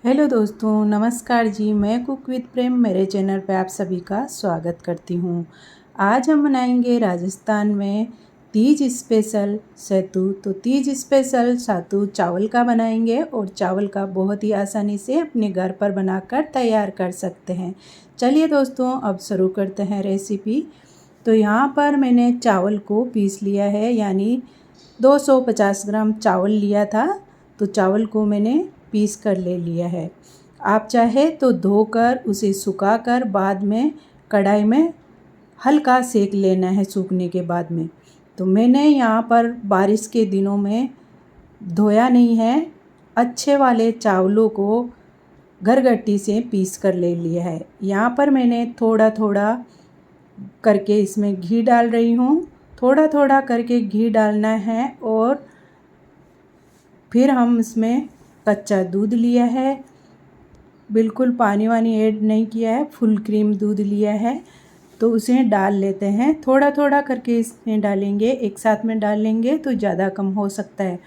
Hello दोस्तों, नमस्कार जी। मैं कुक विद प्रेम मेरे चैनल पे आप सभी का स्वागत करती हूँ। आज हम बनाएंगे राजस्थान में तीज स्पेशल सत्तू। तो तीज स्पेशल सत्तू चावल का बनाएंगे और चावल का बहुत ही आसानी से अपने घर पर बनाकर तैयार कर सकते हैं। चलिए दोस्तों, अब शुरू करते हैं रेसिपी। तो यहाँ पर मैंने चावल को पीस लिया है, यानी 250 ग्राम चावल लिया था। तो चावल को मैंने पीस कर ले लिया है। आप चाहे तो धोकर उसे सुखाकर बाद में कढ़ाई में हल्का सेक लेना है सूखने के बाद में। तो मैंने यहाँ पर बारिश के दिनों में धोया नहीं है, अच्छे वाले चावलों को घरगट्टी से पीस कर ले लिया है। यहाँ पर मैंने थोड़ा थोड़ा करके इसमें घी डाल रही हूँ। थोड़ा थोड़ा करके घी डालना है और फिर हम इसमें कच्चा दूध लिया है, बिल्कुल पानी वानी ऐड नहीं किया है, फुल क्रीम दूध लिया है। तो उसे डाल लेते हैं, थोड़ा थोड़ा करके इसमें डालेंगे, एक साथ में डालेंगे तो ज़्यादा कम हो सकता है।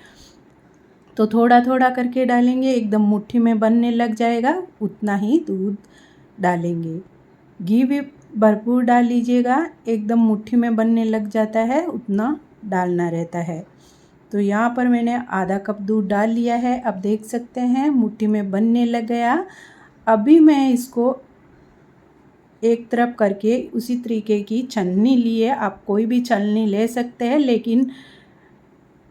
तो थोड़ा थोड़ा करके डालेंगे, एकदम मुट्ठी में बनने लग जाएगा उतना ही दूध डालेंगे। घी भी भरपूर डाल लीजिएगा, एकदम मुट्ठी में बनने लग जाता है उतना डालना रहता है। तो यहाँ पर मैंने आधा कप दूध डाल लिया है। अब देख सकते हैं मुट्ठी में बनने लग गया। अभी मैं इसको एक तरफ करके उसी तरीके की छन्नी लिए, आप कोई भी छलनी ले सकते हैं, लेकिन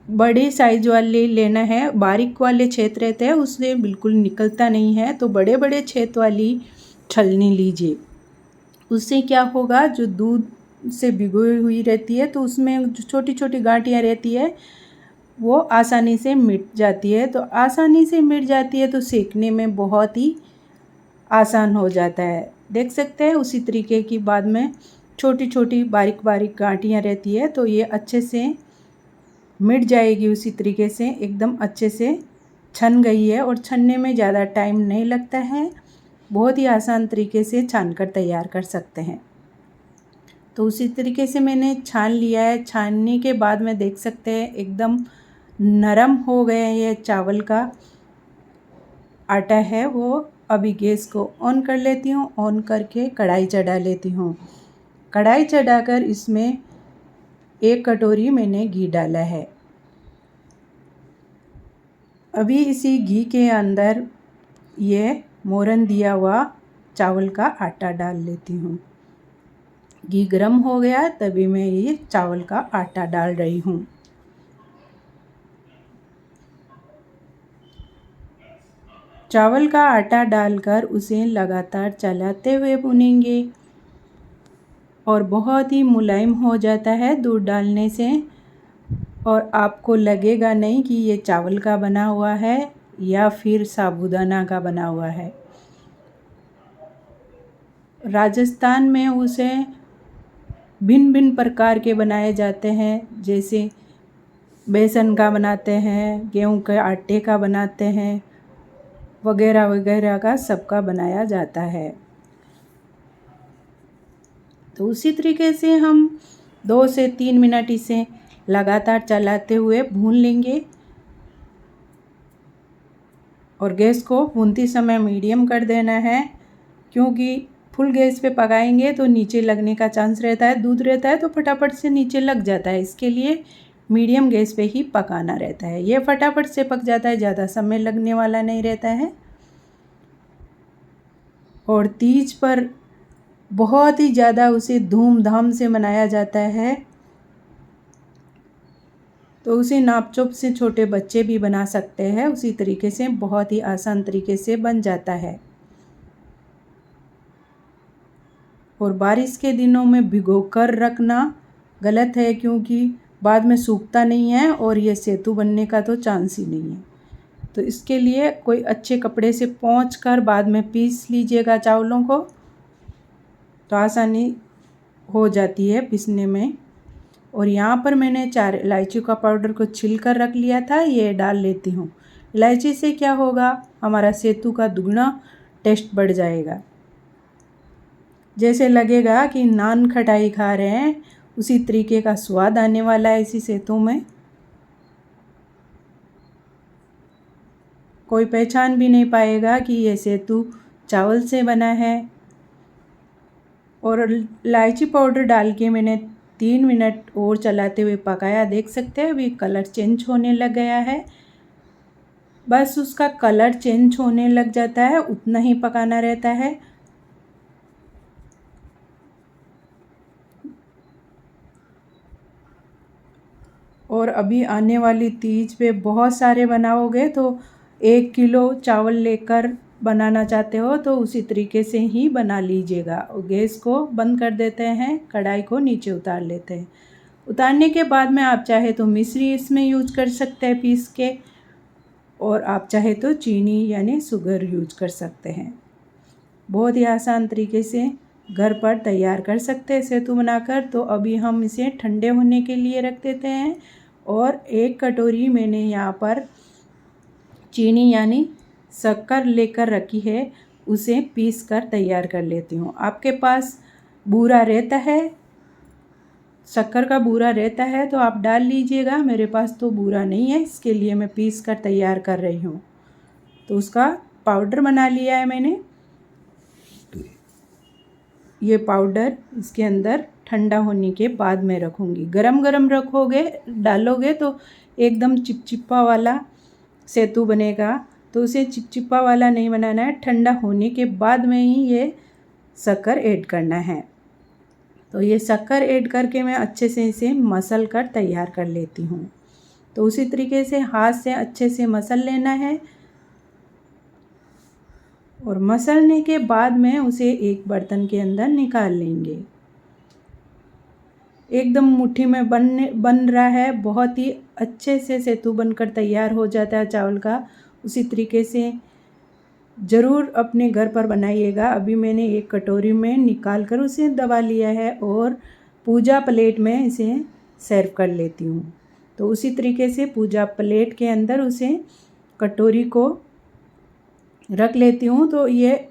बड़े साइज वाले लेना है। बारीक वाले छेद रहते हैं उससे बिल्कुल निकलता नहीं है, तो बड़े बड़े छेद वाली छलनी लीजिए। उससे क्या होगा, जो दूध से भिगोई हुई रहती है तो उसमें जो छोटी छोटी गांठियाँ रहती है वो आसानी से मिट जाती है। तो आसानी से मिट जाती है तो सेकने में बहुत ही आसान हो जाता है। देख सकते हैं उसी तरीके की बाद में छोटी छोटी बारीक बारीक गांठियाँ रहती है, तो ये अच्छे से मिट जाएगी। उसी तरीके से एकदम अच्छे से छन गई है और छनने में ज़्यादा टाइम नहीं लगता है, बहुत ही आसान तरीके से छानकर तैयार कर सकते हैं। तो उसी तरीके से मैंने छान लिया है। छानने के बाद में देख सकते हैं एकदम नरम हो गए हैं। ये चावल का आटा है वो। अभी गैस को ऑन कर लेती हूँ, ऑन करके कढ़ाई चढ़ा लेती हूँ। कढ़ाई चढ़ाकर इसमें 1 कटोरी मैंने घी डाला है। अभी इसी घी के अंदर ये मोरन दिया हुआ चावल का आटा डाल लेती हूँ। घी गर्म हो गया तभी मैं ये चावल का आटा डाल रही हूँ। चावल का आटा डालकर उसे लगातार चलाते हुए भूनेंगे और बहुत ही मुलायम हो जाता है दूध डालने से, और आपको लगेगा नहीं कि ये चावल का बना हुआ है या फिर साबूदाना का बना हुआ है। राजस्थान में उसे भिन्न भिन्न प्रकार के बनाए जाते हैं, जैसे बेसन का बनाते हैं, गेहूं के आटे का बनाते हैं, वगैरह वगैरह का सबका बनाया जाता है। तो उसी तरीके से हम 2 से 3 मिनट इसे लगातार चलाते हुए भून लेंगे और गैस को भूनते समय मीडियम कर देना है, क्योंकि फुल गैस पे पकाएंगे तो नीचे लगने का चांस रहता है। दूध रहता है तो फटाफट से नीचे लग जाता है, इसके लिए मीडियम गैस पे ही पकाना रहता है। ये फटाफट से पक जाता है, ज़्यादा समय लगने वाला नहीं रहता है। और तीज पर बहुत ही ज़्यादा उसे धूमधाम से मनाया जाता है, तो उसे नापचोप से छोटे बच्चे भी बना सकते हैं। उसी तरीके से बहुत ही आसान तरीके से बन जाता है। और बारिश के दिनों में भिगो कर रखना गलत है, क्योंकि बाद में सूखता नहीं है और ये सत्तू बनने का तो चांस ही नहीं है। तो इसके लिए कोई अच्छे कपड़े से पोंछ कर बाद में पीस लीजिएगा चावलों को, तो आसानी हो जाती है पीसने में। और यहाँ पर मैंने 4 इलायची का पाउडर को छील कर रख लिया था, ये डाल लेती हूँ। इलायची से क्या होगा, हमारा सत्तू का दुगना टेस्ट बढ़ जाएगा। जैसे लगेगा कि नान खटाई खा रहे हैं, उसी तरीके का स्वाद आने वाला है इसी सत्तू में। कोई पहचान भी नहीं पाएगा कि ये सत्तू चावल से बना है। और इलायची पाउडर डाल के मैंने 3 मिनट और चलाते हुए पकाया। देख सकते हैं अभी कलर चेंज होने लग गया है। बस उसका कलर चेंज होने लग जाता है, उतना ही पकाना रहता है। और अभी आने वाली तीज पे बहुत सारे बनाओगे तो 1 किलो चावल लेकर बनाना चाहते हो तो उसी तरीके से ही बना लीजिएगा। और गैस को बंद कर देते हैं, कढ़ाई को नीचे उतार लेते हैं। उतारने के बाद में आप चाहे तो मिश्री इसमें यूज कर सकते हैं पीस के, और आप चाहे तो चीनी यानी शुगर यूज कर सकते हैं। बहुत ही आसान तरीके से घर पर तैयार कर सकते हैं सत्तू बनाकर। तो अभी हम इसे ठंडे होने के लिए रख देते हैं। और 1 कटोरी मैंने यहाँ पर चीनी यानी शक्कर लेकर रखी है, उसे पीस कर तैयार कर लेती हूँ। आपके पास बूरा रहता है, शक्कर का बूरा रहता है तो आप डाल लीजिएगा। मेरे पास तो बूरा नहीं है, इसके लिए मैं पीस कर तैयार कर रही हूँ। तो उसका पाउडर बना लिया है मैंने। ये पाउडर इसके अंदर ठंडा होने के बाद में रखूँगी। गरम गरम रखोगे डालोगे तो एकदम चिपचिपा वाला सत्तू बनेगा। तो उसे चिपचिपा वाला नहीं बनाना है, ठंडा होने के बाद में ही ये शक्कर ऐड करना है। तो ये शक्कर ऐड करके मैं अच्छे से इसे मसल कर तैयार कर लेती हूँ। तो उसी तरीके से हाथ से अच्छे से मसल लेना है। और मसलने के बाद में उसे एक बर्तन के अंदर निकाल लेंगे। एकदम मुट्ठी में बन रहा है, बहुत ही अच्छे से सत्तू बनकर तैयार हो जाता है चावल का। उसी तरीके से ज़रूर अपने घर पर बनाइएगा। अभी मैंने एक कटोरी में निकाल कर उसे दबा लिया है और पूजा प्लेट में इसे सर्व कर लेती हूँ। तो उसी तरीके से पूजा प्लेट के अंदर उसे कटोरी को रख लेती हूँ तो ये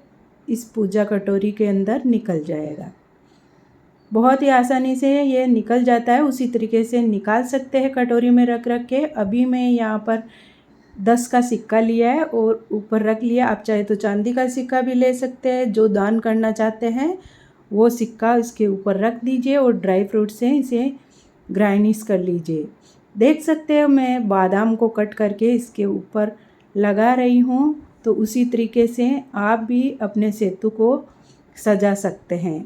इस पूजा कटोरी के अंदर निकल जाएगा। बहुत ही आसानी से ये निकल जाता है। उसी तरीके से निकाल सकते हैं कटोरी में रख के। अभी मैं यहाँ पर 10 का सिक्का लिया है और ऊपर रख लिया। आप चाहे तो चांदी का सिक्का भी ले सकते हैं। जो दान करना चाहते हैं वो सिक्का इसके ऊपर रख दीजिए और ड्राई फ्रूट से इसे ग्राइंडिश कर लीजिए। देख सकते हो मैं बादाम को कट करके इसके ऊपर लगा रही हूँ। तो उसी तरीके से आप भी अपने सत्तू को सजा सकते हैं।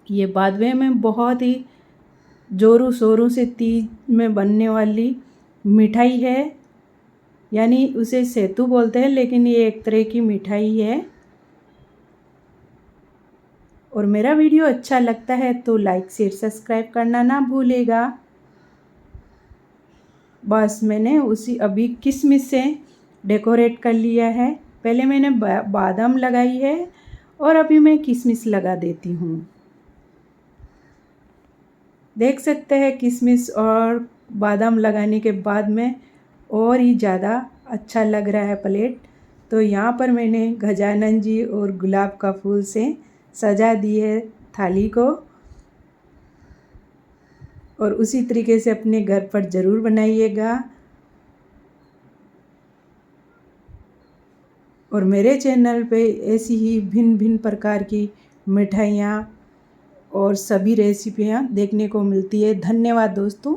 ये बादमे में बहुत ही ज़ोरों शोरों से तीज में बनने वाली मिठाई है, यानी उसे सत्तू बोलते हैं लेकिन ये एक तरह की मिठाई है। और मेरा वीडियो अच्छा लगता है तो लाइक शेयर सब्सक्राइब करना ना भूलेगा। बस मैंने उसी अभी किशमिश से डेकोरेट कर लिया है। पहले मैंने बादाम लगाई है और अभी मैं किशमिश लगा देती हूँ। देख सकते हैं किशमिश और बादाम लगाने के बाद में और ही ज़्यादा अच्छा लग रहा है प्लेट। तो यहाँ पर मैंने गजानन जी और गुलाब का फूल से सजा दी है थाली को। और उसी तरीके से अपने घर पर ज़रूर बनाइएगा। और मेरे चैनल पे ऐसी ही भिन्न भिन्न प्रकार की मिठाइयाँ और सभी रेसिपियाँ देखने को मिलती है। धन्यवाद दोस्तों।